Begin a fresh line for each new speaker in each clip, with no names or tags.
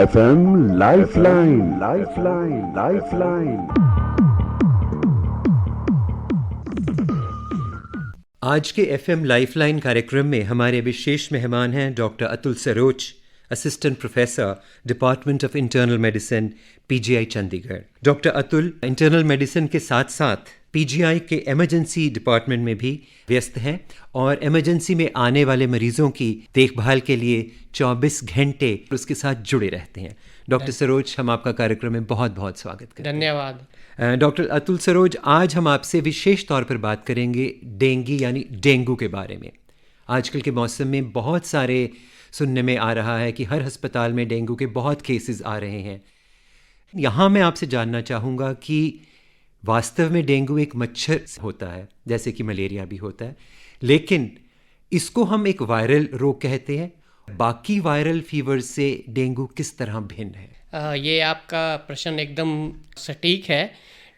FM lifeline lifeline lifeline.
आज के FM lifeline कार्यक्रम में हमारे विशेष मेहमान हैं doctor Atul Saroch, assistant professor, department of internal medicine, PGI Chandigarh. Doctor Atul internal medicine के साथ साथ PGI के इमरजेंसी डिपार्टमेंट में भी व्यस्त हैं और इमरजेंसी में आने वाले मरीजों की देखभाल के लिए 24 घंटे उसके साथ जुड़े रहते हैं। डॉक्टर सरोज, हम आपका कार्यक्रम में बहुत बहुत स्वागत करते हैं।
धन्यवाद।
डॉक्टर अतुल सरोज, आज हम आपसे विशेष तौर पर बात करेंगे डेंगू के बारे में। आजकल के मौसम में बहुत सारे सुनने में आ रहा है कि हर अस्पताल में डेंगू के बहुत केसेस आ रहे हैं। यहाँ मैं आपसे जानना चाहूँगा कि वास्तव में डेंगू एक मच्छर होता है जैसे कि मलेरिया भी होता है, लेकिन इसको हम एक वायरल रोग कहते हैं। बाकी वायरल फीवर से डेंगू किस तरह भिन्न है?
ये आपका प्रश्न एकदम सटीक है।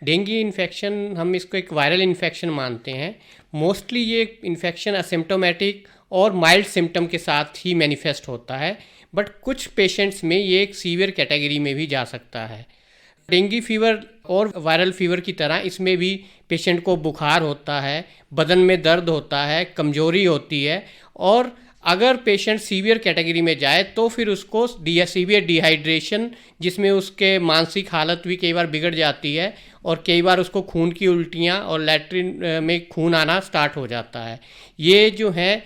डेंगू इन्फेक्शन हम इसको एक वायरल इन्फेक्शन मानते हैं। मोस्टली ये इन्फेक्शन असिम्प्टोमेटिक और माइल्ड सिम्टम के साथ ही मैनिफेस्ट होता है, बट कुछ पेशेंट्स में ये एक सीवियर कैटेगरी में भी जा सकता है। डेंगू फीवर और वायरल फीवर की तरह इसमें भी पेशेंट को बुखार होता है, बदन में दर्द होता है, कमजोरी होती है, और अगर पेशेंट सीवियर कैटेगरी में जाए तो फिर उसको सीवियर डिहाइड्रेशन, जिसमें उसके मानसिक हालत भी कई बार बिगड़ जाती है और कई बार उसको खून की उल्टियाँ और लैट्रिन में खून आना स्टार्ट हो जाता है। ये जो है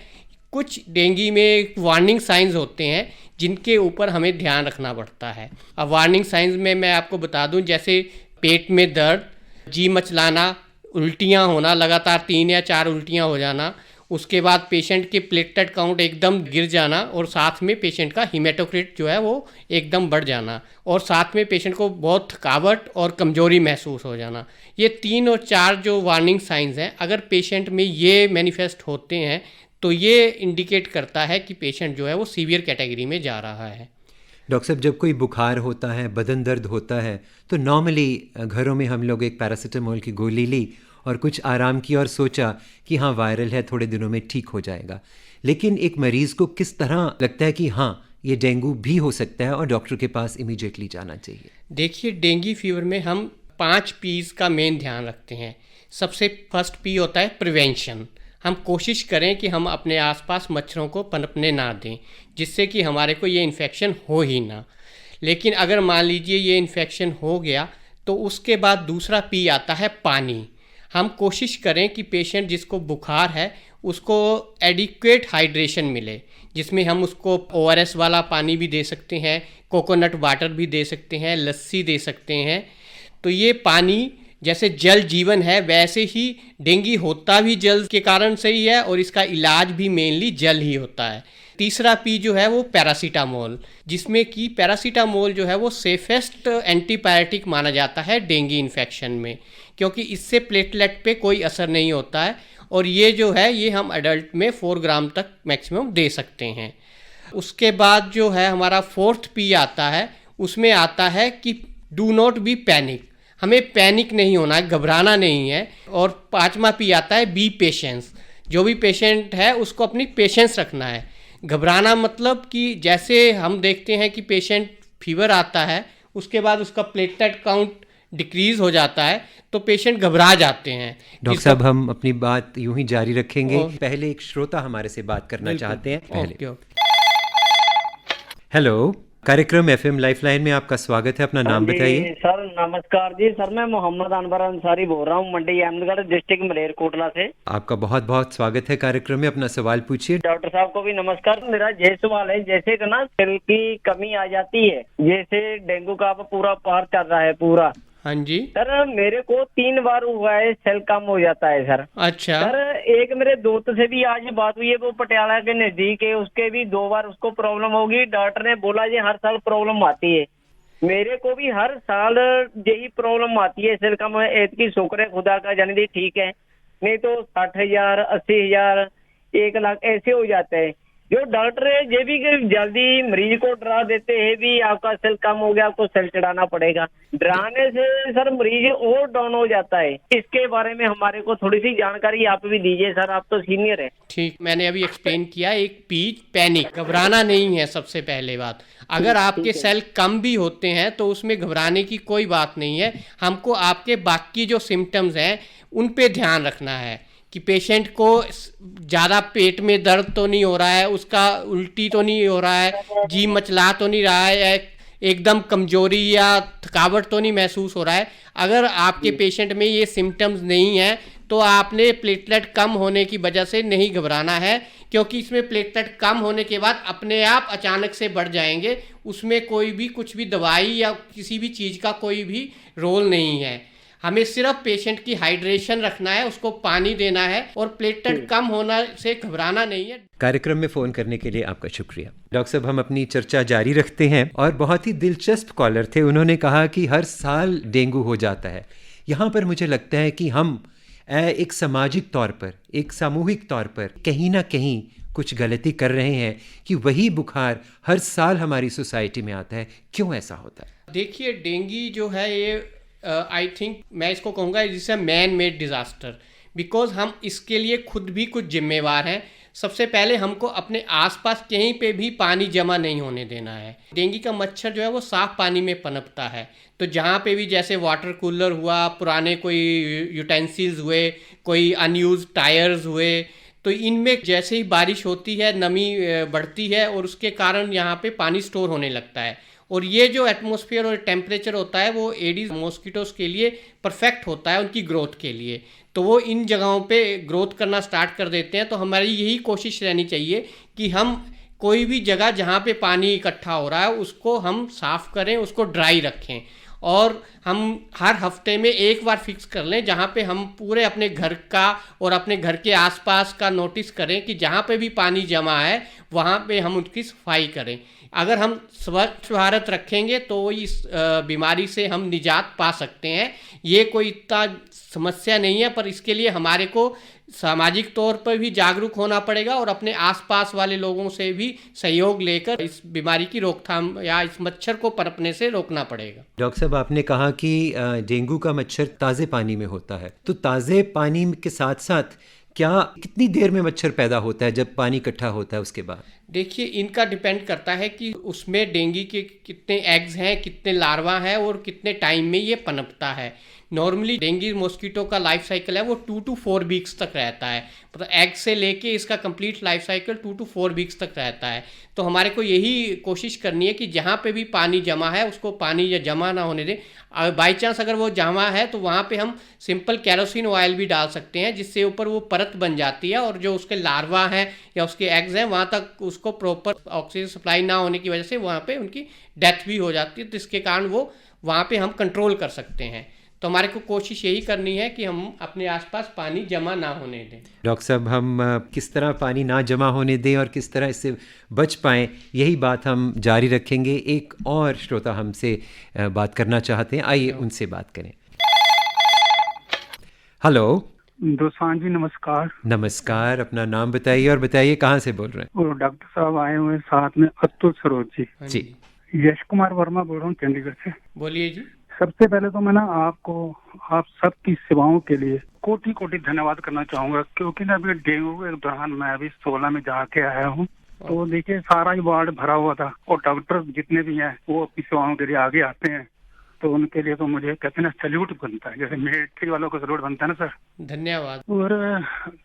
कुछ डेंगू में वार्निंग साइंस होते हैं जिनके ऊपर हमें ध्यान रखना पड़ता है। अब वार्निंग साइंस में मैं आपको बता दूं, जैसे पेट में दर्द, जी मचलाना, उल्टियाँ होना, लगातार 3 या 4 उल्टियाँ हो जाना, उसके बाद पेशेंट के प्लेटलेट काउंट एकदम गिर जाना और साथ में पेशेंट का हीमेटोक्रिट जो है वो एकदम बढ़ जाना, और साथ में पेशेंट को बहुत थकावट और कमजोरी महसूस हो जाना। ये 3 और 4 जो वार्निंग साइंस हैं, अगर पेशेंट में ये मैनिफेस्ट होते हैं तो ये इंडिकेट करता है कि पेशेंट जो है वो सीवियर कैटेगरी में जा रहा है।
डॉक्टर साहब, जब कोई बुखार होता है, बदन दर्द होता है, तो नॉर्मली घरों में हम लोग एक पैरासीटामोल की गोली ली और कुछ आराम की और सोचा कि हाँ वायरल है, थोड़े दिनों में ठीक हो जाएगा। लेकिन एक मरीज़ को किस तरह लगता है कि हाँ ये डेंगू भी हो सकता है और डॉक्टर के पास इमीडिएटली जाना चाहिए?
देखिए, डेंगू फीवर में हम 5 P's का मेन ध्यान रखते हैं। सबसे फर्स्ट P होता है प्रिवेंशन। हम कोशिश करें कि हम अपने आसपास मच्छरों को पनपने ना दें, जिससे कि हमारे को ये इन्फेक्शन हो ही ना। लेकिन अगर मान लीजिए ये इन्फेक्शन हो गया तो उसके बाद दूसरा P आता है पानी। हम कोशिश करें कि पेशेंट जिसको बुखार है उसको एडिक्वेट हाइड्रेशन मिले, जिसमें हम उसको ORS वाला पानी भी दे सकते हैं, कोकोनट वाटर भी दे सकते हैं, लस्सी दे सकते हैं। तो ये पानी, जैसे जल जीवन है, वैसे ही डेंगू होता भी जल के कारण से ही है और इसका इलाज भी मेनली जल ही होता है। तीसरा P जो है वो पैरासीटामोल, जिसमें कि पैरासीटामोल जो है वो सेफेस्ट एंटीबायोटिक माना जाता है डेंगू इन्फेक्शन में, क्योंकि इससे प्लेटलेट पे कोई असर नहीं होता है, और ये जो है ये हम एडल्ट में 4 ग्राम तक मैक्सिमम दे सकते हैं। उसके बाद जो है हमारा 4th P आता है, उसमें आता है कि डू नॉट बी पैनिक। हमें पैनिक नहीं होना है, घबराना नहीं है। और 5वां P आता है बी पेशेंस। जो भी पेशेंट है उसको अपनी पेशेंस रखना है। घबराना मतलब कि जैसे हम देखते हैं कि पेशेंट फीवर आता है, उसके बाद उसका प्लेटलेट काउंट डिक्रीज हो जाता है तो पेशेंट घबरा जाते हैं।
डॉक्टर साहब, हम अपनी बात यूं ही जारी रखेंगे। पहले एक श्रोता हमारे से बात करना चाहते हैं। पहले हेलो, कार्यक्रम FM लाइफलाइन में आपका स्वागत है। अपना नाम बताइए।
सर नमस्कार जी। सर मैं मोहम्मद अनवर अंसारी बोल रहा हूँ, मंडी अहमदगढ़, डिस्ट्रिक्ट मलेरकोटला से।
आपका बहुत बहुत स्वागत है कार्यक्रम में। अपना सवाल पूछिए।
डॉक्टर साहब को भी नमस्कार। मेरा ये सवाल है, जैसे कि ना सेल की कमी आ जाती है, जैसे डेंगू का अब पूरा पार चल रहा है पूरा।
हाँ जी
सर, मेरे को 3 बार हुआ है, सेल कम हो जाता है सर।
अच्छा
सर, एक मेरे दोस्त से भी आज बात हुई है, वो पटियाला के नजदीक है, उसके भी 2 बार उसको प्रॉब्लम होगी। डॉक्टर ने बोला ये हर साल प्रॉब्लम आती है। मेरे को भी हर साल यही प्रॉब्लम आती है, सेल कम। ऐत की शुक्र है खुदा का, जाने दी ठीक है, नहीं तो 60,000, 80,000, 1 लाख ऐसे हो जाते हैं। जो डॉक्टर है ये भी कि जल्दी मरीज को डरा देते हैं भी, आपका सेल कम हो गया, आपको सेल चढ़ाना पड़ेगा। डराने से सर मरीज और डाउन हो जाता है। इसके बारे में हमारे को थोड़ी सी जानकारी आप भी दीजिए सर, आप तो सीनियर है।
ठीक, मैंने अभी एक्सप्लेन किया। एक पैनिक, घबराना नहीं है। सबसे पहले बात, अगर आपके सेल कम भी होते हैं तो उसमें घबराने की कोई बात नहीं है। हमको आपके बाकी जो सिम्टम्स हैं उन पे ध्यान रखना है कि पेशेंट को ज़्यादा पेट में दर्द तो नहीं हो रहा है, उसका उल्टी तो नहीं हो रहा है, जी मचला तो नहीं रहा है, एकदम कमजोरी या थकावट तो नहीं महसूस हो रहा है। अगर आपके पेशेंट में ये सिम्टम्स नहीं है तो आपने प्लेटलेट कम होने की वजह से नहीं घबराना है, क्योंकि इसमें प्लेटलेट कम होने के बाद अपने आप अचानक से बढ़ जाएंगे। उसमें कोई भी कुछ भी दवाई या किसी भी चीज़ का कोई भी रोल नहीं है। हमें सिर्फ पेशेंट की हाइड्रेशन रखना है, उसको पानी देना है, और प्लेटलेट कम होना से घबराना नहीं है।
कार्यक्रम में फ़ोन करने के लिए आपका शुक्रिया। डॉक्टर साहब, हम अपनी चर्चा जारी रखते हैं और बहुत ही दिलचस्प कॉलर थे। उन्होंने कहा कि हर साल डेंगू हो जाता है। यहाँ पर मुझे लगता है कि हम एक सामाजिक तौर पर, एक सामूहिक तौर पर कहीं ना कहीं कुछ गलती कर रहे हैं कि वही बुखार हर साल हमारी सोसाइटी में आता है। क्यों ऐसा होता है?
देखिए, डेंगू जो है ये आई थिंक मैं इसको कहूँगा it's a man made disaster, because हम इसके लिए खुद भी कुछ जिम्मेवार हैं। सबसे पहले हमको अपने आसपास कहीं पे भी पानी जमा नहीं होने देना है। डेंगू का मच्छर जो है वो साफ़ पानी में पनपता है, तो जहाँ पे भी जैसे वाटर कूलर हुआ, पुराने कोई यूटेंसिल्स हुए, कोई अनयूज टायर्स हुए, तो इनमें जैसे ही बारिश होती है नमी बढ़ती है और उसके कारण यहाँ पे पानी स्टोर होने लगता है। और ये जो एटमॉस्फेयर और टेम्परेचर होता है वो एडीज मॉस्किटोज़ के लिए परफेक्ट होता है, उनकी ग्रोथ के लिए। तो वो इन जगहों पे ग्रोथ करना स्टार्ट कर देते हैं। तो हमारी यही कोशिश रहनी चाहिए कि हम कोई भी जगह जहाँ पे पानी इकट्ठा हो रहा है उसको हम साफ़ करें, उसको ड्राई रखें, और हम हर हफ्ते में एक बार फिक्स कर लें जहाँ पे हम पूरे अपने घर का और अपने घर के आसपास का नोटिस करें कि जहाँ पे भी पानी जमा है वहाँ पे हम उसकी सफाई करें। अगर हम स्वच्छ भारत रखेंगे तो इस बीमारी से हम निजात पा सकते हैं। ये कोई इतना समस्या नहीं है, पर इसके लिए हमारे को सामाजिक तौर पर भी जागरूक होना पड़ेगा और अपने आसपास वाले लोगों से भी सहयोग लेकर इस बीमारी की रोकथाम या इस मच्छर को पनपने से रोकना पड़ेगा।
डॉक्टर साहब, आपने कहा कि डेंगू का मच्छर ताज़े पानी में होता है, तो ताज़े पानी के साथ साथ क्या कितनी देर में मच्छर पैदा होता है जब पानी इकट्ठा होता है उसके बाद?
देखिए, इनका डिपेंड करता है कि उसमें डेंगू के कितने एग्स हैं, कितने लार्वा हैं और कितने टाइम में ये पनपता है। नॉर्मली डेंगू मॉस्किटो का लाइफ साइकिल है वो 2 to 4 वीक्स तक रहता है, मतलब एग से लेके इसका complete life cycle 2 to 4 weeks तक रहता है। तो हमारे को यही कोशिश करनी है कि जहाँ पे भी पानी जमा है उसको पानी या जमा ना होने दें। बाई चांस अगर वो जमा है तो वहाँ पे हम सिंपल कैरोसिन ऑयल भी डाल सकते हैं, जिससे ऊपर वो परत बन जाती है और जो उसके लार्वा हैं या उसके एग्स हैं वहाँ तक उसको प्रॉपर ऑक्सीजन सप्लाई ना होने की वजह से वहाँ पे उनकी डेथ भी हो जाती है, तो इसके कारण वो वहाँ पे हम कंट्रोल कर सकते हैं। तो हमारे को कोशिश यही करनी है कि हम अपने आसपास पानी जमा ना होने दें।
डॉक्टर साहब, हम किस तरह पानी ना जमा होने दें और किस तरह इससे बच पाएँ, यही बात हम जारी रखेंगे। एक और श्रोता हमसे बात करना चाहते हैं, आइए उनसे बात करें। हेलो
दोसांझ जी, नमस्कार।
नमस्कार, अपना नाम बताइए और बताइए कहाँ से बोल रहे हैं?
और डॉक्टर साहब आए हुए साथ में अतुल सरोज जी।
जी,
यश कुमार वर्मा बोल रहा हूँ चंडीगढ़ से।
बोलिए जी।
सबसे पहले तो मैं ना आपको आप सबकी सेवाओं के लिए कोटि कोटि धन्यवाद करना चाहूंगा, क्योंकि ना अभी डेंगू के दौरान मैं अभी 16 में जाके आया हूँ, तो देखिए सारा ही वार्ड भरा हुआ था और डॉक्टर जितने भी हैं वो अपनी सेवाओं के लिए आगे आते हैं, तो उनके लिए तो मुझे कहते हैं ना सैल्यूट बनता है, जैसे मिलिट्री वालों को सैल्यूट बनता है ना सर।
धन्यवाद।
और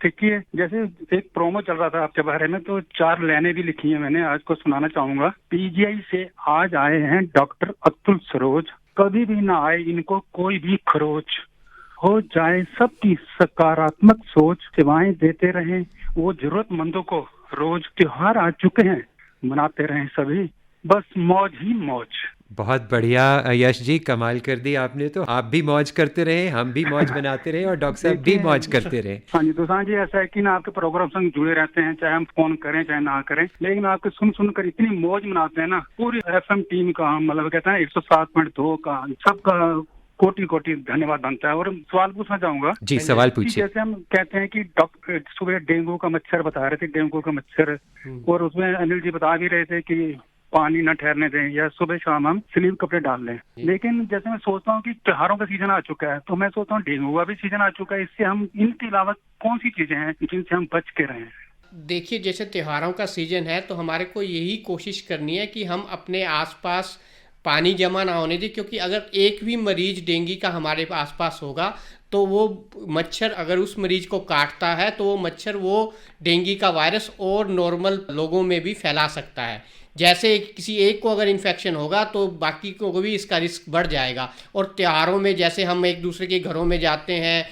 देखिए, जैसे एक प्रोमो चल रहा था आपके बारे में, तो 4 लाइनें भी लिखी है मैंने, आज को सुनाना चाहूंगा। पीजीआई से आज आए हैं डॉक्टर अतुल सरोज, कभी भी ना आए इनको कोई भी खरोच, हो जाए सबकी सकारात्मक सोच, सेवाएं देते रहें वो जरूरतमंदों को रोज। त्योहार आ चुके हैं, मनाते रहें सभी, बस मौज ही मौज।
बहुत बढ़िया यश जी, कमाल कर दी आपने। तो आप भी मौज करते रहे, हम भी मौज बनाते रहे और डॉक्टर साहब भी मौज करते रहे।
हाँ जी दोसांझ जी, ऐसा है कि ना आपके प्रोग्राम संग जुड़े रहते हैं, चाहे हम फोन करें चाहे ना करें, लेकिन आपके सुन कर इतनी मौज मनाते हैं ना। पूरी एफएम टीम का, मतलब कहते हैं 107.2 का, सबका कोटि कोटि धन्यवाद बनता है। और सवाल पूछना चाहूंगा
जी, सवाल पूछिए।
जैसे हम कहते हैं कि डॉक्टर सुबह डेंगू का मच्छर बता रहे थे, डेंगू का मच्छर, और उसमें अनिल जी बता भी रहे थे कि पानी न ठहरने दें या सुबह शाम हम स्लीव कपड़े डाल लें। लेकिन जैसे मैं सोचता हूँ कि त्योहारों का सीजन आ चुका है, तो मैं सोचता हूँ डेंगू का भी सीजन आ चुका है, इससे हम इनके अलावा कौन सी चीजें हैं जिनसे हम बच के रहें?
देखिए, जैसे त्योहारों का सीजन है तो हमारे को यही कोशिश करनी है कि हम अपने आसपास पानी जमा ना होने दें, क्योंकि अगर एक भी मरीज डेंगू का हमारे आसपास होगा तो वो मच्छर अगर उस मरीज को काटता है तो वो मच्छर वो डेंगू का वायरस और नॉर्मल लोगों में भी फैला सकता है। जैसे किसी एक को अगर इन्फेक्शन होगा तो बाकी को भी इसका रिस्क बढ़ जाएगा। और त्योहारों में जैसे हम एक दूसरे के घरों में जाते हैं,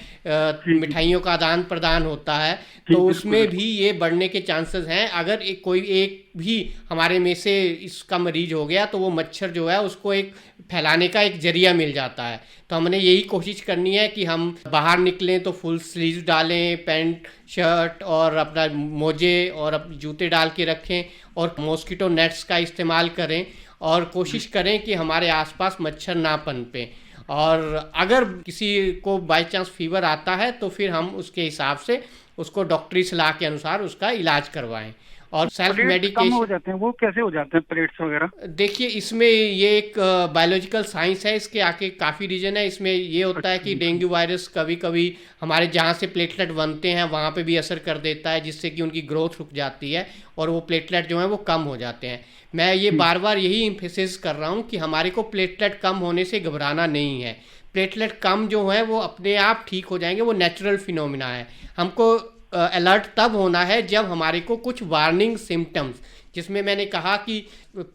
मिठाइयों का आदान प्रदान होता है, तो उसमें भी ये बढ़ने के चांसेस हैं। अगर कोई एक भी हमारे में से इसका मरीज हो गया तो वो मच्छर जो है उसको एक फैलाने का एक जरिया मिल जाता है। तो हमने यही कोशिश करनी है कि हम बाहर निकलें तो फुल स्लीव डालें, पैंट शर्ट और अपना मोजे और अपने जूते डाल के रखें, और मॉस्किटो नेट्स का इस्तेमाल करें, और कोशिश करें कि हमारे आसपास मच्छर ना पनपें। और अगर किसी को बाई चांस फीवर आता है तो फिर हम उसके हिसाब से उसको डॉक्टरी सलाह के अनुसार उसका इलाज करवाएं। और सेल्फ मेडिकेशन
हो जाते हैं, वो कैसे हो जाते हैं प्लेट्स वगैरह?
देखिए, इसमें ये एक बायोलॉजिकल साइंस है, इसके आके काफ़ी रीजन है। इसमें ये होता है कि डेंगू वायरस कभी कभी हमारे जहाँ से प्लेटलेट बनते हैं वहाँ पे भी असर कर देता है, जिससे कि उनकी ग्रोथ रुक जाती है और वो प्लेटलेट जो है वो कम हो जाते हैं। मैं ये बार बार यही एम्फेसिस कर रहा हूँ कि हमारे को प्लेटलेट कम होने से घबराना नहीं है। प्लेटलेट कम जो है वो अपने आप ठीक हो जाएंगे, वो नेचुरल फिनोमिना है। हमको अलर्ट तब होना है जब हमारे को कुछ वार्निंग सिम्टम्स, जिसमें मैंने कहा कि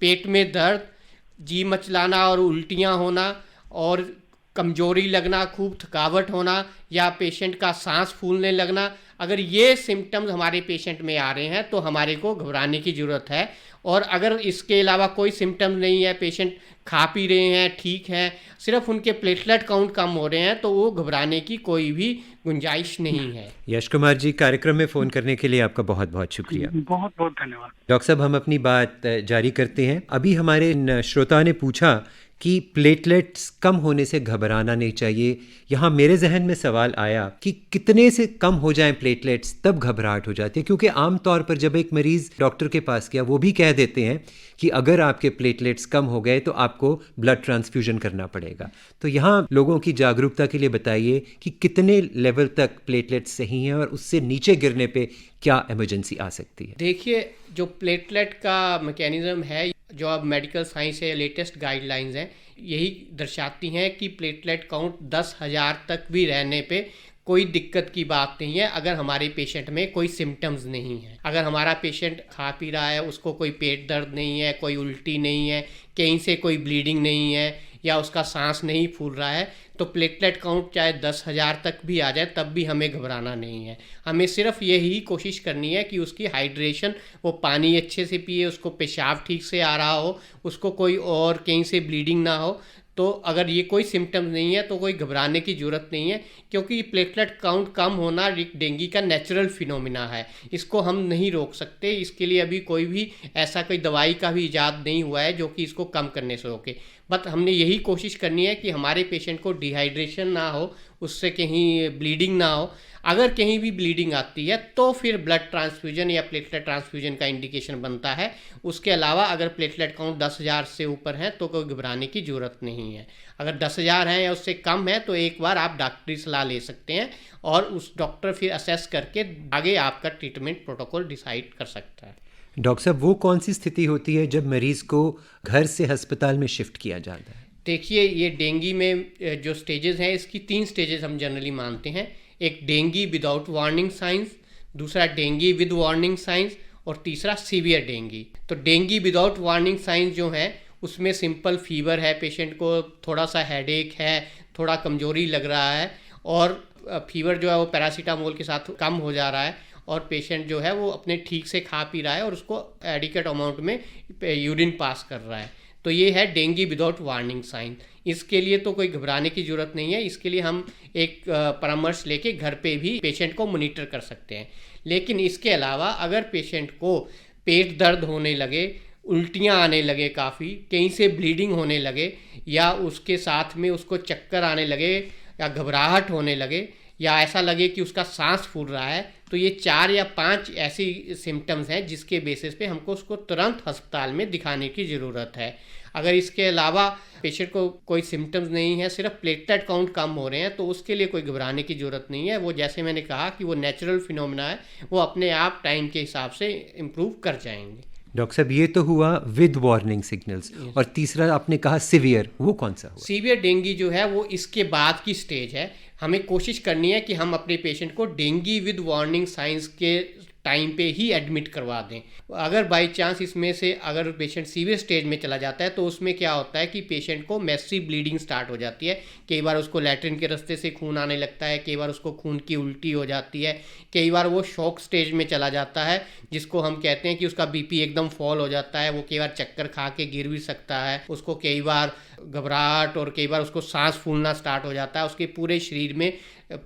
पेट में दर्द, जी मचलाना और उल्टियाँ होना और कमजोरी लगना, खूब थकावट होना या पेशेंट का सांस फूलने लगना, अगर ये सिम्टम्स हमारे पेशेंट में आ रहे हैं तो हमारे को घबराने की ज़रूरत है। और अगर इसके अलावा कोई सिम्टम्स नहीं है, पेशेंट खा पी रहे हैं, ठीक हैं, सिर्फ उनके प्लेटलेट काउंट कम हो रहे हैं, तो वो घबराने की कोई भी गुंजाइश नहीं है।
यश कुमार जी, कार्यक्रम में फ़ोन करने के लिए आपका बहुत बहुत शुक्रिया।
बहुत बहुत धन्यवाद।
डॉक्टर साहब, हम अपनी बात जारी करते हैं। अभी हमारे श्रोता ने पूछा कि प्लेटलेट्स कम होने से घबराना नहीं चाहिए। यहाँ मेरे जहन में सवाल आया कि कितने से कम हो जाएं प्लेटलेट्स तब घबराहट हो जाती है, क्योंकि आम तौर पर जब एक मरीज़ डॉक्टर के पास गया वो भी कह देते हैं कि अगर आपके प्लेटलेट्स कम हो गए तो आपको ब्लड ट्रांसफ्यूजन करना पड़ेगा। तो यहाँ लोगों की जागरूकता के लिए बताइए कि कितने लेवल तक प्लेटलेट्स सही हैं और उससे नीचे गिरने पे क्या इमरजेंसी आ सकती है।
देखिए, जो प्लेटलेट का मैकेनिज्म है, जो अब मेडिकल साइंस है, लेटेस्ट गाइडलाइंस हैं, यही दर्शाती हैं कि प्लेटलेट काउंट 10,000 तक भी रहने पे कोई दिक्कत की बात नहीं है, अगर हमारे पेशेंट में कोई सिम्टम्स नहीं है। अगर हमारा पेशेंट खा पी रहा है, उसको कोई पेट दर्द नहीं है, कोई उल्टी नहीं है, कहीं से कोई ब्लीडिंग नहीं है या उसका सांस नहीं फूल रहा है, तो प्लेटलेट काउंट चाहे 10,000 तक भी आ जाए तब भी हमें घबराना नहीं है। हमें सिर्फ यही कोशिश करनी है कि उसकी हाइड्रेशन, वो पानी अच्छे से पिए, उसको पेशाब ठीक से आ रहा हो, उसको कोई और कहीं से ब्लीडिंग ना हो। तो अगर ये कोई सिम्टम्स नहीं है तो कोई घबराने की ज़रूरत नहीं है, क्योंकि प्लेटलेट काउंट कम होना डेंगू का नेचुरल फिनोमिना है, इसको हम नहीं रोक सकते। इसके लिए अभी कोई भी ऐसा कोई दवाई का भी इजाद नहीं हुआ है जो कि इसको कम करने से रोके। बट हमने यही कोशिश करनी है कि हमारे पेशेंट को डिहाइड्रेशन ना हो, उससे कहीं ब्लीडिंग ना हो। अगर कहीं भी ब्लीडिंग आती है तो फिर ब्लड ट्रांसफ्यूजन या प्लेटलेट ट्रांसफ्यूजन का इंडिकेशन बनता है। उसके अलावा अगर प्लेटलेट काउंट 10,000 से ऊपर है तो कोई घबराने की ज़रूरत नहीं है। अगर 10,000 है या उससे कम है तो एक बार आप डॉक्टरी सलाह ले सकते हैं और उस डॉक्टर फिर असेस करके आगे आपका ट्रीटमेंट प्रोटोकॉल डिसाइड कर सकता है।
डॉक्टर साहब, वो कौन सी स्थिति होती है जब मरीज़ को घर से अस्पताल में शिफ्ट किया जाता है?
देखिए, ये डेंगू में जो स्टेजेस हैं, इसकी 3 स्टेजेस हम जनरली मानते हैं। एक डेंगू विदाउट वार्निंग साइंस, दूसरा डेंगू विद वार्निंग साइंस और तीसरा सीवियर डेंगू। तो डेंगू विदाउट वार्निंग साइंस जो है उसमें सिंपल फीवर है, पेशेंट को थोड़ा सा हेडेक है, थोड़ा कमजोरी लग रहा है और फीवर जो है वो पैरासीटामोल के साथ कम हो जा रहा है और पेशेंट जो है वो अपने ठीक से खा पी रहा है और उसको एडिक्वेट अमाउंट में यूरिन पास कर रहा है। तो ये है डेंगू विदाउट वार्निंग साइन। इसके लिए तो कोई घबराने की ज़रूरत नहीं है। इसके लिए हम एक परामर्श लेके घर पे भी पेशेंट को मॉनिटर कर सकते हैं। लेकिन इसके अलावा अगर पेशेंट को पेट दर्द होने लगे, उल्टियाँ आने लगे, काफ़ी कहीं से ब्लीडिंग होने लगे, या उसके साथ में उसको चक्कर आने लगे, या घबराहट होने लगे, या ऐसा लगे कि उसका सांस फूल रहा है, तो ये 4 या 5 ऐसी सिम्टम्स हैं जिसके बेसिस पे हमको उसको तुरंत अस्पताल में दिखाने की ज़रूरत है। अगर इसके अलावा पेशेंट को कोई सिम्टम्स नहीं है, सिर्फ प्लेटलेट काउंट कम हो रहे हैं, तो उसके लिए कोई घबराने की ज़रूरत नहीं है। वो जैसे मैंने कहा कि वो नेचुरल फिनोमेना है, वो अपने आप टाइम के हिसाब से इम्प्रूव कर जाएंगे।
डॉक्टर साहब, ये तो हुआ विद वार्निंग सिग्नल्स, और तीसरा आपने कहा सीवियर, वो कौन सा हुआ?
सीवियर डेंगू जो है वो इसके बाद की स्टेज है। हमें कोशिश करनी है कि हम अपने पेशेंट को डेंगू विद वार्निंग साइंस के टाइम पे ही एडमिट करवा दें। अगर बाय चांस इसमें से अगर पेशेंट सीवियर स्टेज में चला जाता है, तो उसमें क्या होता है कि पेशेंट को मैसिव ब्लीडिंग स्टार्ट हो जाती है। कई बार उसको लैट्रिन के रास्ते से खून आने लगता है, कई बार उसको खून की उल्टी हो जाती है, कई बार वो शॉक स्टेज में चला जाता है, जिसको हम कहते हैं कि उसका बीपी एकदम फॉल हो जाता है। वो कई बार चक्कर खा के गिर भी सकता है, उसको कई बार घबराहट और कई बार उसको सांस फूलना स्टार्ट हो जाता है, उसके पूरे शरीर में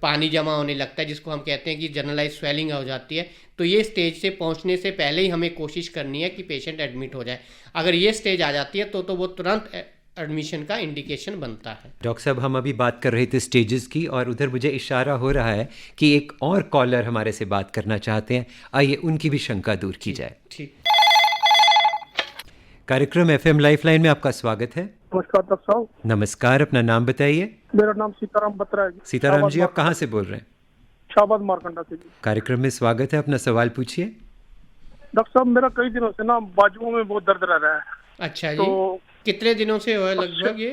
पानी जमा होने लगता है, जिसको हम कहते हैं कि जनरलाइज स्वेलिंग हो जाती है। तो ये स्टेज से पहुंचने से पहले ही हमें कोशिश करनी है कि पेशेंट एडमिट हो जाए। अगर ये स्टेज आ जाती है तो वो तुरंत एडमिशन का इंडिकेशन बनता है।
डॉक्टर साहब, हम अभी बात कर रहे थे स्टेजेस की, और उधर मुझे इशारा हो रहा है कि एक और कॉलर हमारे से बात करना चाहते हैं। आइए उनकी भी शंका दूर की जाए।
ठीक।
कार्यक्रम एफएम लाइफलाइन में आपका स्वागत है।
नमस्कार डॉक्टर साहब।
नमस्कार, अपना नाम बताइए।
मेरा नाम सीताराम बत्रा है।
सीताराम जी, आप कहाँ से बोल रहे हैं?
शाहबाद मारकंडा से जी।
कार्यक्रम में स्वागत है, अपना सवाल पूछिए।
डॉक्टर साहब, मेरा कई दिनों से ना बाजुओं में बहुत दर्द रह रहा है।
अच्छा जी।
तो
कितने दिनों से हुआ लगभग ये?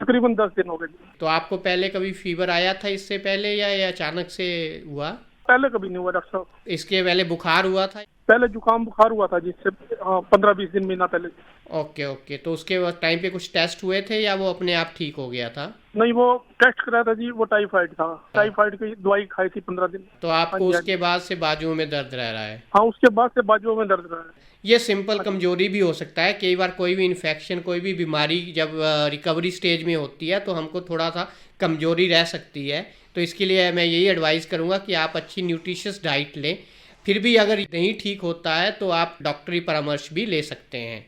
तकरीबन 10 दिन हो गए जी।
तो आपको पहले कभी फीवर आया था इससे पहले, या ये अचानक से हुआ?
पहले कभी नहीं हुआ डॉक्टर साहब।
इसके पहले बुखार हुआ था?
पहले जुकाम बुखार हुआ था जिससे 15-20 दिन महीना पहले।
Okay okay. तो उसके टाइम पे कुछ टेस्ट हुए थे या वो अपने आप ठीक हो गया था?
नहीं, वो टेस्ट कराया था जी, वो टाइफाइड था। टाइफाइड की दवाई खाई थी 15 दिन।
तो आपको उसके बाद से बाजुओं में दर्द रह रहा है?
हाँ, उसके बाद से बाजुओं में दर्द रहा है।
ये सिंपल कमजोरी भी हो सकता है। कई बार कोई भी इन्फेक्शन, कोई भी बीमारी जब रिकवरी स्टेज में होती है तो हमको थोड़ा सा कमजोरी रह सकती है। तो इसके लिए मैं यही एडवाइस करूँगा कि आप अच्छी न्यूट्रिशियस डाइट लें। फिर भी अगर नहीं ठीक होता है तो आप डॉक्टरी परामर्श भी ले सकते हैं।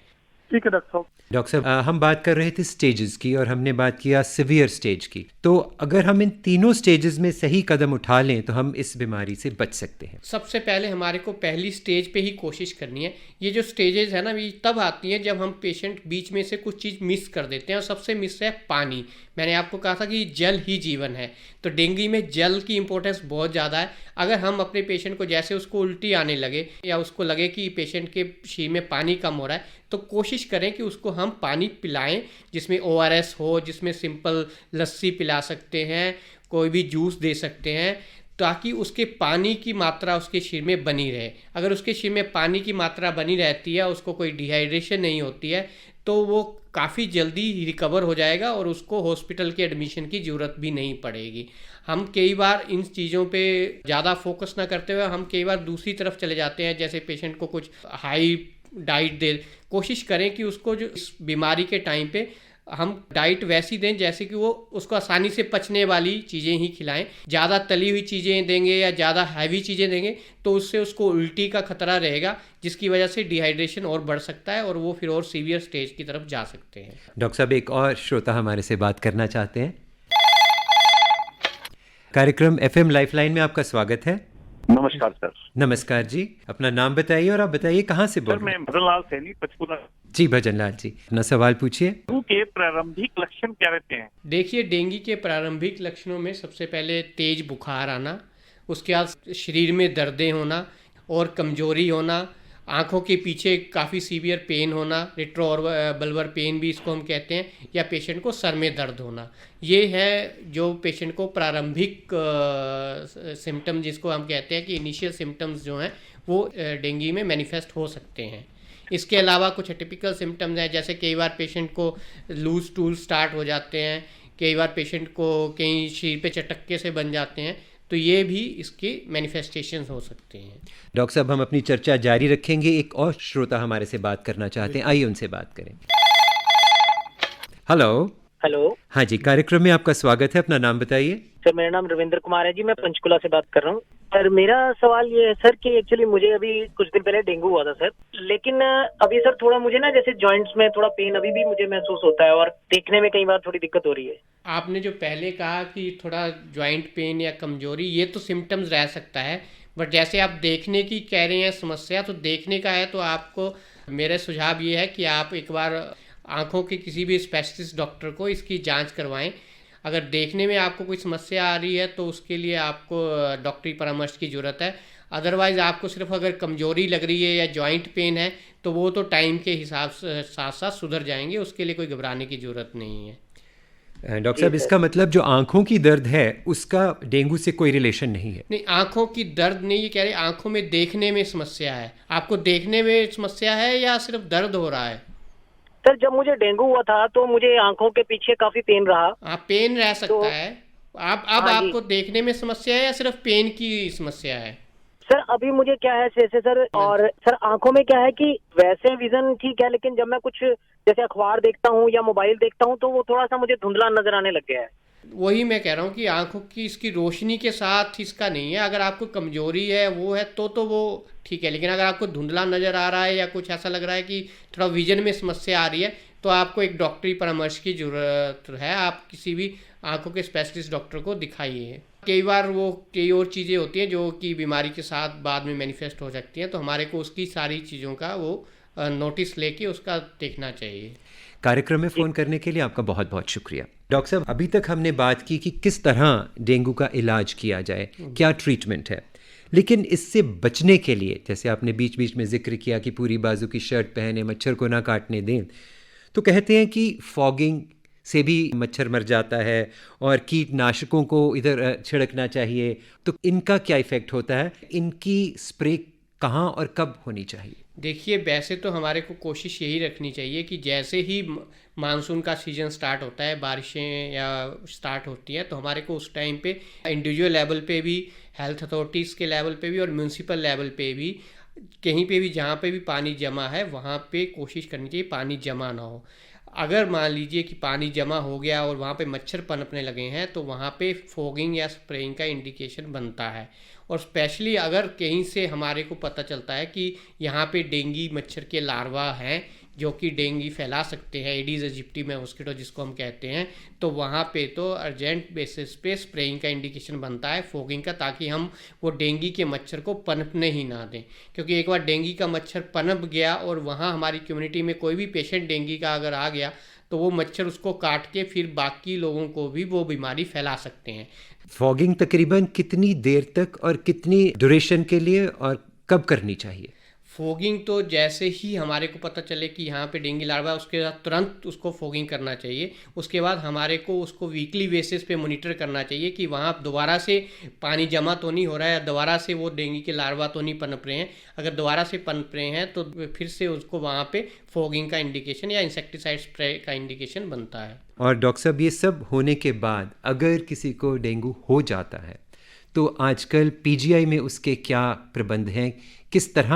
ठीक है डॉक्टर साहब।
डॉक्टर साहब, हम बात कर रहे थे स्टेजेस की, और हमने बात किया सीवियर स्टेज की। तो अगर हम इन तीनों स्टेजेस में सही कदम उठा लें तो हम इस बीमारी से बच सकते हैं।
सबसे पहले हमारे को पहली स्टेज पे ही कोशिश करनी है। ये जो स्टेजेस है ना, ये तब आती हैं जब हम पेशेंट बीच में से कुछ चीज़ मिस कर देते हैं, और सबसे मिस है पानी। मैंने आपको कहा था कि जल ही जीवन है, तो डेंगू में जल की इंपॉर्टेंस बहुत ज़्यादा है। अगर हम अपने पेशेंट को, जैसे उसको उल्टी आने लगे या उसको लगे कि पेशेंट के शरीर में पानी कम हो रहा है, तो कोशिश करें कि उसको हम पानी पिलाएं जिसमें ORS हो, जिसमें सिंपल लस्सी पिला सकते हैं, कोई भी जूस दे सकते हैं, ताकि उसके पानी की मात्रा उसके शरीर में बनी रहे। अगर उसके शरीर में पानी की मात्रा बनी रहती है, उसको कोई डिहाइड्रेशन नहीं होती है, तो वो काफ़ी जल्दी रिकवर हो जाएगा और उसको हॉस्पिटल के एडमिशन की ज़रूरत भी नहीं पड़ेगी। हम कई बार इन चीज़ों पे ज़्यादा फोकस ना करते हुए हम कई बार दूसरी तरफ चले जाते हैं, जैसे पेशेंट को कुछ हाई डाइट दे। कोशिश करें कि उसको जो इस बीमारी के टाइम पे हम डाइट वैसी दें जैसे कि वो उसको आसानी से पचने वाली चीज़ें ही खिलाएं। ज़्यादा तली हुई चीज़ें देंगे या ज़्यादा हैवी चीज़ें देंगे तो उससे उसको उल्टी का खतरा रहेगा, जिसकी वजह से डिहाइड्रेशन और बढ़ सकता है और वो फिर और सीवियर स्टेज की तरफ जा सकते हैं।
डॉक्टर साहब, एक और श्रोता हमारे से बात करना चाहते हैं। कार्यक्रम FM लाइफलाइन में आपका स्वागत है।
नमस्कार सर।
नमस्कार जी, अपना नाम बताइए और आप बताइए कहाँ से बोल
सर
रहे हैं?
मैं भजनलाल सैनी, पंचकुला।
जी भजनलाल जी, अपना सवाल पूछिए।
डेंगू के प्रारंभिक लक्षण क्या रहते हैं?
देखिए, डेंगू के प्रारंभिक लक्षणों में सबसे पहले तेज बुखार आना, उसके बाद शरीर में दर्दें होना और कमजोरी होना, आँखों के पीछे काफ़ी सीवियर पेन होना, रेट्रो और बल्बर पेन भी इसको हम कहते हैं, या पेशेंट को सर में दर्द होना। ये है जो पेशेंट को प्रारंभिक सिम्टम, जिसको हम कहते हैं कि इनिशियल सिम्टम्स जो हैं वो डेंगू में मैनिफेस्ट हो सकते हैं। इसके अलावा कुछ टिपिकल सिम्टम्स हैं, जैसे कई बार पेशेंट को लूज टूल स्टार्ट हो जाते हैं, कई बार पेशेंट को कहीं शरीर पे चटक्के से बन जाते हैं, तो ये भी इसके मैनिफेस्टेशंस हो सकते हैं।
डॉक्टर साहब, हम अपनी चर्चा जारी रखेंगे। एक और श्रोता हमारे से बात करना चाहते हैं, आइए उनसे बात करें। हेलो।
हेलो।
हाँ जी, कार्यक्रम में आपका स्वागत है, अपना नाम बताइए।
सर मेरा नाम रविंद्र कुमार है जी, मैं पंचकुला से बात कर रहा हूँ। सर मेरा सवाल ये है सर कि एक्चुअली मुझे अभी कुछ दिन पहले डेंगू हुआ था सर, लेकिन अभी सर थोड़ा मुझे ना जैसे जॉइंट्स में थोड़ा पेन अभी भी मुझे महसूस होता है और देखने में कई बार थोड़ी दिक्कत हो रही है।
आपने जो पहले कहा कि थोड़ा जॉइंट पेन या कमजोरी, ये तो सिम्टम्स रह सकता है, बट जैसे आप देखने की कह रहे हैं समस्या, तो देखने का है तो आपको मेरा सुझाव ये है कि आप एक बार आँखों के किसी भी स्पेशलिस्ट डॉक्टर को इसकी जांच करवाएं। अगर देखने में आपको कोई समस्या आ रही है तो उसके लिए आपको डॉक्टरी परामर्श की ज़रूरत है। अदरवाइज़ आपको सिर्फ अगर कमजोरी लग रही है या जॉइंट पेन है तो वो तो टाइम के हिसाब से साथ साथ सुधर जाएंगे, उसके लिए कोई घबराने की ज़रूरत नहीं है।
डॉक्टर साहब, इसका मतलब जो आंखों की दर्द है उसका डेंगू से कोई रिलेशन नहीं है?
नहीं, आंखों की दर्द नहीं, ये कह रहे आंखों में देखने में समस्या है। आपको देखने में समस्या है या सिर्फ दर्द हो रहा है?
सर जब मुझे डेंगू हुआ था तो मुझे आंखों के पीछे काफी पेन रहा।
हाँ, पेन रह सकता है। अब
हाँ
आपको देखने में समस्या है या सिर्फ पेन की समस्या है?
सर अभी मुझे क्या है जैसे सर, और सर आंखों में क्या है कि वैसे विजन ठीक है, लेकिन जब मैं कुछ जैसे अखबार देखता हूँ या मोबाइल देखता हूँ तो वो थोड़ा सा मुझे धुंधला नजर आने लग गया है।
वही मैं कह रहा हूँ कि आंखों की इसकी रोशनी के साथ इसका नहीं है। अगर आपको कमजोरी है वो है तो वो ठीक है, लेकिन अगर आपको धुंधला नज़र आ रहा है या कुछ ऐसा लग रहा है कि थोड़ा विजन में समस्या आ रही है तो आपको एक डॉक्टरी परामर्श की ज़रूरत है। आप किसी भी आंखों के स्पेशलिस्ट डॉक्टर को दिखाइए। कई बार वो कई और चीज़ें होती हैं जो कि बीमारी के साथ बाद में मैनिफेस्ट हो सकती हैं, तो हमारे को उसकी सारी चीज़ों का वो नोटिस लेके उसका देखना चाहिए।
कार्यक्रम में फ़ोन करने के लिए आपका बहुत बहुत शुक्रिया। डॉक्टर साहब, अभी तक हमने बात की कि किस तरह डेंगू का इलाज किया जाए, क्या ट्रीटमेंट है, लेकिन इससे बचने के लिए जैसे आपने बीच बीच में जिक्र किया कि पूरी बाजू की शर्ट पहने, मच्छर को ना काटने दें, तो कहते हैं कि फॉगिंग से भी मच्छर मर जाता है और कीटनाशकों को इधर छिड़कना चाहिए। तो इनका क्या इफ़ेक्ट होता है? इनकी स्प्रे कहाँ और कब होनी चाहिए?
देखिए, वैसे तो हमारे को कोशिश यही रखनी चाहिए कि जैसे ही मानसून का सीज़न स्टार्ट होता है, बारिशें या स्टार्ट होती हैं, तो हमारे को उस टाइम पे इंडिविजुअल लेवल पे भी, हेल्थ अथॉरिटीज़ के लेवल पे भी और म्यूनसिपल लेवल पे भी, कहीं पे भी जहाँ पे भी पानी जमा है वहाँ पे कोशिश करनी चाहिए पानी जमा ना हो। अगर मान लीजिए कि पानी जमा हो गया और वहाँ पे मच्छर पनपने लगे हैं तो वहाँ पे फॉगिंग या स्प्रेइंग का इंडिकेशन बनता है। और स्पेशली अगर कहीं से हमारे को पता चलता है कि यहाँ पे डेंगू मच्छर के लार्वा हैं जो कि डेंगू फैला सकते हैं, एडीज इजिप्टी में मॉस्किटो जिसको हम कहते हैं, तो वहाँ पे तो अर्जेंट बेसिस पे स्प्रेइंग का इंडिकेशन बनता है, फॉगिंग का, ताकि हम वो डेंगू के मच्छर को पनपने ही ना दें। क्योंकि एक बार डेंगू का मच्छर पनप गया और वहाँ हमारी कम्युनिटी में कोई भी पेशेंट डेंगू का अगर आ गया तो वो मच्छर उसको काट के फिर बाकी लोगों को भी वो बीमारी फैला सकते हैं।
फॉगिंग तकरीबन कितनी देर तक और कितनी ड्यूरेशन के लिए और कब करनी चाहिए?
फॉगिंग तो जैसे ही हमारे को पता चले कि यहाँ पे डेंगू लार्वा, उसके बाद तुरंत उसको फॉगिंग करना चाहिए। उसके बाद हमारे को उसको वीकली बेसिस पे मॉनिटर करना चाहिए कि वहाँ दोबारा से पानी जमा तो नहीं हो रहा है, दोबारा से वो डेंगू के लार्वा तो नहीं पनप रहे हैं। अगर दोबारा से पनप रहे हैं तो फिर से उसको वहाँ पे फॉगिंग का इंडिकेशन या इंसेक्टिसाइड स्प्रे का इंडिकेशन बनता है।
और डॉक्टर साहब, ये सब होने के बाद अगर किसी को डेंगू हो जाता है तो आजकल पीजीआई में उसके क्या प्रबंध हैं? किस तरह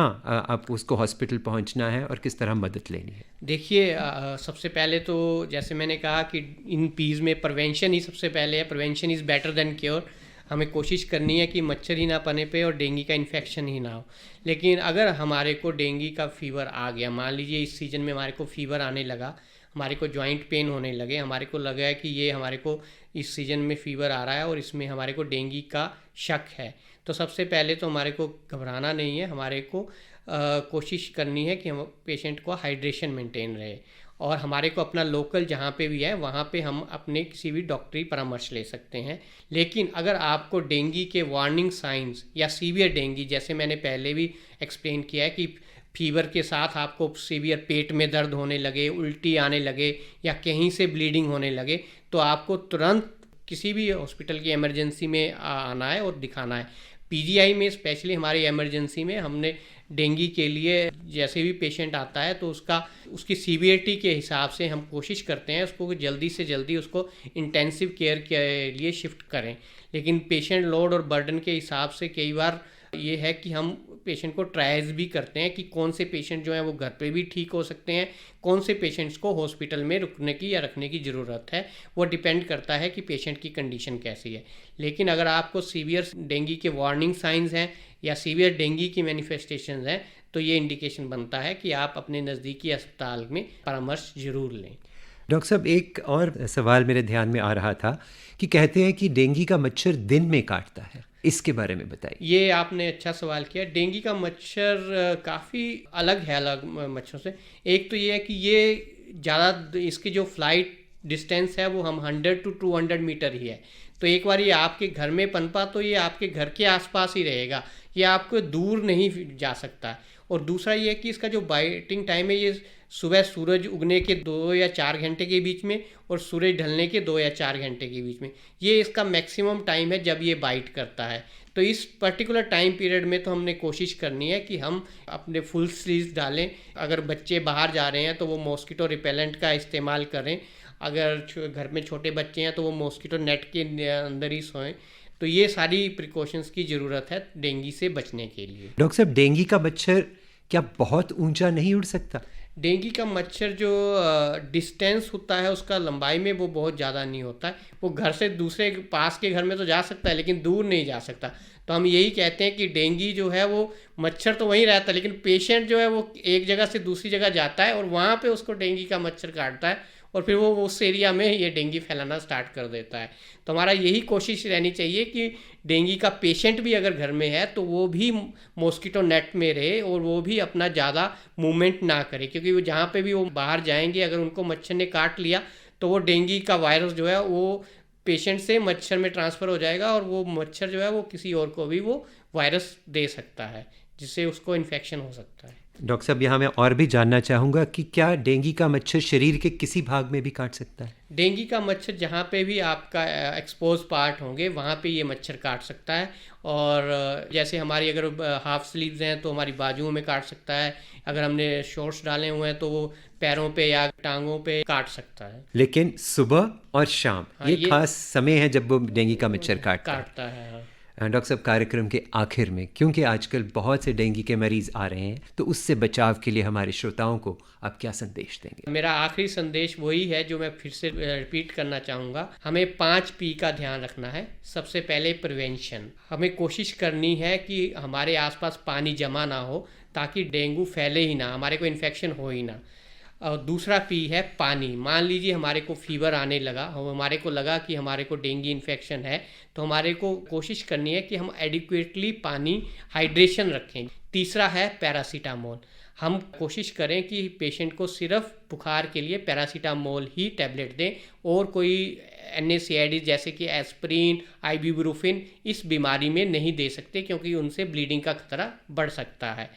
आप उसको हॉस्पिटल पहुंचना है और किस तरह मदद लेनी है?
देखिए, सबसे पहले तो जैसे मैंने कहा कि इन पीज में प्रिवेंशन ही सबसे पहले है। Prevention is better than cure. हमें कोशिश करनी है कि मच्छर ही ना पने पे और डेंगू का इन्फेक्शन ही ना हो। लेकिन अगर हमारे को डेंगू का फीवर आ गया, मान लीजिए इस सीज़न में हमारे को फीवर आने लगा, हमारे को जॉइंट पेन होने लगे, हमारे को लगा है कि ये हमारे को इस सीज़न में फ़ीवर आ रहा है और इसमें हमारे को डेंगू का शक है, तो सबसे पहले तो हमारे को घबराना नहीं है। हमारे को कोशिश करनी है कि हम पेशेंट को हाइड्रेशन मेंटेन रहे और हमारे को अपना लोकल जहाँ पे भी है वहाँ पे हम अपने किसी भी डॉक्टरी परामर्श ले सकते हैं। लेकिन अगर आपको डेंगू के वार्निंग साइंस या सीवियर डेंगू, जैसे मैंने पहले भी एक्सप्लेन किया है कि फीवर के साथ आपको सीवियर पेट में दर्द होने लगे, उल्टी आने लगे या कहीं से ब्लीडिंग होने लगे, तो आपको तुरंत किसी भी हॉस्पिटल की इमरजेंसी में आना है और दिखाना है। पीजीआई में स्पेशली हमारी इमरजेंसी में हमने डेंगू के लिए जैसे भी पेशेंट आता है तो उसकी सीवियरिटी के हिसाब से हम कोशिश करते हैं उसको जल्दी से जल्दी उसको इंटेंसिव केयर के लिए शिफ्ट करें। लेकिन पेशेंट लोड और बर्डन के हिसाब से कई बार ये है कि हम पेशेंट को ट्रायल्स भी करते हैं कि कौन से पेशेंट जो हैं वो घर पे भी ठीक हो सकते हैं, कौन से पेशेंट्स को हॉस्पिटल में रुकने की या रखने की ज़रूरत है। वो डिपेंड करता है कि पेशेंट की कंडीशन कैसी है। लेकिन अगर आपको सीवियर डेंगू के वार्निंग साइंस हैं या सीवियर डेंगू की मैनिफेस्टेशंस हैं तो ये इंडिकेशन बनता है कि आप अपने नज़दीकी अस्पताल में परामर्श ज़रूर लें।
डॉक्टर साहब, एक और सवाल मेरे ध्यान में आ रहा था कि कहते हैं कि डेंगू का मच्छर दिन में काटता है, इसके बारे में बताइए।
ये आपने अच्छा सवाल किया। डेंगू का मच्छर काफ़ी अलग है अलग मच्छरों से। एक तो ये है कि ये ज़्यादा इसकी जो फ्लाइट डिस्टेंस है वो हम 100 to 200 मीटर ही है। तो एक बार ये आपके घर में पनपा तो ये आपके घर के आसपास ही रहेगा, ये आपको दूर नहीं जा सकता। और दूसरा ये है कि इसका जो बाइटिंग टाइम है ये सुबह सूरज उगने के 2 या 4 घंटे के बीच में और सूरज ढलने के 2 या 4 घंटे के बीच में, ये इसका मैक्सिमम टाइम है जब ये बाइट करता है। तो इस पर्टिकुलर टाइम पीरियड में तो हमने कोशिश करनी है कि हम अपने फुल स्लीव्स डालें। अगर बच्चे बाहर जा रहे हैं तो वो मॉस्किटो रिपेलेंट का इस्तेमाल करें। अगर घर में छोटे बच्चे हैं तो वो मॉस्किटो नेट के अंदर ही सोएं। तो ये सारी प्रिकॉशंस की ज़रूरत है डेंगू से बचने के लिए।
डॉक्टर साहब, डेंगू का मच्छर क्या बहुत ऊंचा नहीं उड़ सकता?
डेंगू का मच्छर जो डिस्टेंस होता है उसका लंबाई में वो बहुत ज़्यादा नहीं होता है। वो घर से दूसरे पास के घर में तो जा सकता है लेकिन दूर नहीं जा सकता। तो हम यही कहते हैं कि डेंगू जो है वो मच्छर तो वहीं रहता है लेकिन पेशेंट जो है वो एक जगह से दूसरी जगह जाता है और वहाँ पे उसको डेंगू का मच्छर काटता है और फिर वो उस एरिया में ये डेंगू फैलाना स्टार्ट कर देता है। तो हमारा यही कोशिश रहनी चाहिए कि डेंगू का पेशेंट भी अगर घर में है तो वो भी मॉस्किटो नेट में रहे और वो भी अपना ज़्यादा मूवमेंट ना करे, क्योंकि वो जहाँ पे भी वो बाहर जाएंगे अगर उनको मच्छर ने काट लिया तो वो डेंगू का वायरस जो है वो पेशेंट से मच्छर में ट्रांसफ़र हो जाएगा और वो मच्छर जो है वो किसी और को भी वो वायरस दे सकता है जिससे उसको इन्फेक्शन हो सकता है।
डॉक्टर साहब, यहाँ मैं और भी जानना चाहूँगा कि क्या डेंगू का मच्छर शरीर के किसी भाग में भी काट सकता है?
डेंगू का मच्छर जहाँ पे भी आपका एक्सपोज पार्ट होंगे वहाँ पे ये मच्छर काट सकता है। और जैसे हमारी अगर हाफ स्लीव्स हैं तो हमारी बाजुओं में काट सकता है, अगर हमने शॉर्ट्स डाले हुए हैं तो वो पैरों पे या टांगों पे काट सकता है।
लेकिन सुबह और शाम ये खास समय है जब वो डेंगू का मच्छर काटता है।
हाँ।
डॉक्टर साहब, कार्यक्रम के आखिर में, क्योंकि आजकल बहुत से डेंगू के मरीज आ रहे हैं, तो उससे बचाव के लिए हमारे श्रोताओं को आप क्या संदेश देंगे?
मेरा आखिरी संदेश वही है जो मैं फिर से रिपीट करना चाहूँगा। हमें 5P का ध्यान रखना है। सबसे पहले प्रिवेंशन, हमें कोशिश करनी है कि हमारे आसपास पानी जमा ना हो ताकि डेंगू फैले ही ना, हमारे को इन्फेक्शन हो ही ना। और दूसरा P है पानी। मान लीजिए हमारे को फीवर आने लगा, हमारे को लगा कि हमारे को डेंगू इन्फेक्शन है, तो हमारे को कोशिश करनी है कि हम एडिक्वेटली पानी हाइड्रेशन रखें। तीसरा है पैरासीटामोल। हम कोशिश करें कि पेशेंट को सिर्फ बुखार के लिए पैरासीटामोल ही टैबलेट दें और कोई NSAID जैसे कि एस्प्रिन, आइबुप्रोफेन इस बीमारी में नहीं दे सकते क्योंकि उनसे ब्लीडिंग का खतरा बढ़ सकता है।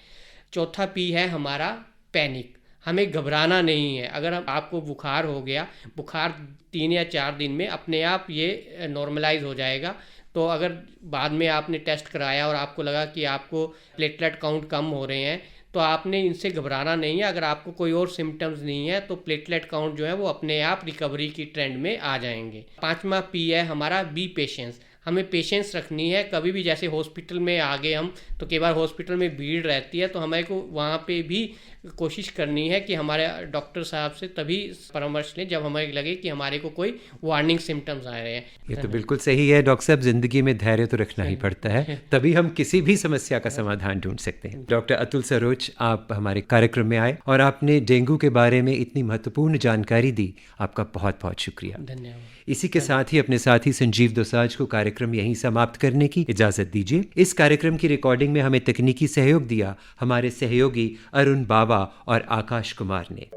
चौथा P है हमारा पैनिक। हमें घबराना नहीं है। अगर आपको बुखार हो गया, बुखार 3 या 4 दिन में अपने आप ये नॉर्मलाइज हो जाएगा। तो अगर बाद में आपने टेस्ट कराया और आपको लगा कि आपको प्लेटलेट काउंट कम हो रहे हैं तो आपने इनसे घबराना नहीं है। अगर आपको कोई और सिम्टम्स नहीं है तो प्लेटलेट काउंट जो है वो अपने आप रिकवरी की ट्रेंड में आ जाएंगे। 5वां P है हमारा बी पेशेंस। हमें पेशेंस रखनी है। कभी भी जैसे हॉस्पिटल में आ गए हम तो कई बार हॉस्पिटल में भीड़ रहती है तो हमें को वहाँ पे भी कोशिश करनी है कि हमारे डॉक्टर साहब से तभी परामर्श लें जब हमें लगे कि हमारे को कोई वार्निंग सिम्टम्स आ रहे हैं।
ये तो बिल्कुल सही है डॉक्टर साहब, जिंदगी में धैर्य तो रखना ही पड़ता है, तभी हम किसी भी समस्या का समाधान ढूंढ सकते हैं। डॉक्टर अतुल सरोज, आप हमारे कार्यक्रम में आए और आपने डेंगू के बारे में इतनी महत्वपूर्ण जानकारी दी, आपका बहुत बहुत शुक्रिया।
धन्यवाद।
इसी के साथ ही अपने साथी संजीव दोसांझ को कार्यक्रम यहीं समाप्त करने की इजाजत दीजिए। इस कार्यक्रम की रिकॉर्डिंग में हमें तकनीकी सहयोग दिया हमारे सहयोगी अरुण बाबा और आकाश कुमार ने।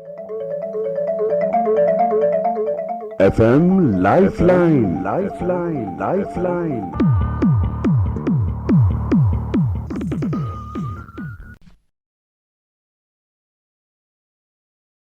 FM lifeline.